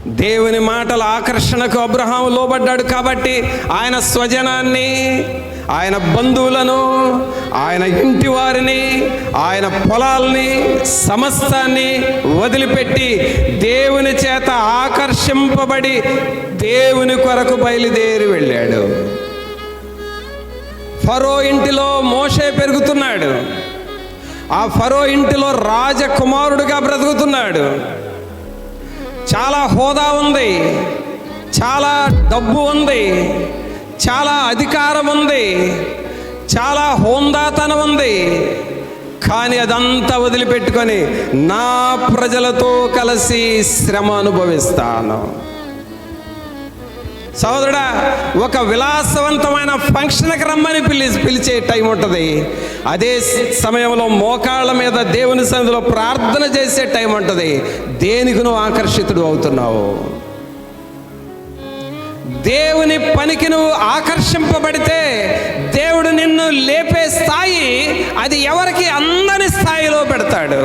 దేవుని మాటల ఆకర్షణకు అబ్రహాము లోబడ్డాడు కాబట్టి ఆయన స్వజనాన్ని, ఆయన బంధువులను, ఆయన ఇంటి వారిని, ఆయన పొలాల్ని, సమస్తాన్ని వదిలిపెట్టి దేవుని చేత ఆకర్షింపబడి దేవుని కొరకు బయలుదేరి వెళ్ళాడు. ఫరో ఇంటిలో మోషే పెరుగుతున్నాడు. ఆ ఫరో ఇంటిలో రాజకుమారుడిగా బ్రతుకుతున్నాడు. చాలా హోదా ఉంది, చాలా డబ్బు ఉంది, చాలా అధికారం ఉంది, చాలా హోందాతనం ఉంది. కానీ అదంతా వదిలిపెట్టుకొని నా ప్రజలతో కలిసి శ్రమ అనుభవిస్తాను. సోదరుడా, ఒక విలాసవంతమైన ఫంక్షన్కి రమ్మని పిలిచే టైం ఉంటుంది. అదే సమయంలో మోకాళ్ళ మీద దేవుని సన్నిధిలో ప్రార్థన చేసే టైం ఉంటుంది. దేనికి నువ్వు ఆకర్షితుడు అవుతున్నావు? దేవుని పనికి నువ్వు ఆకర్షింపబడితే దేవుడు నిన్ను లేపే స్థాయి అది ఎవరికి అందని స్థాయిలో పెడతాడు.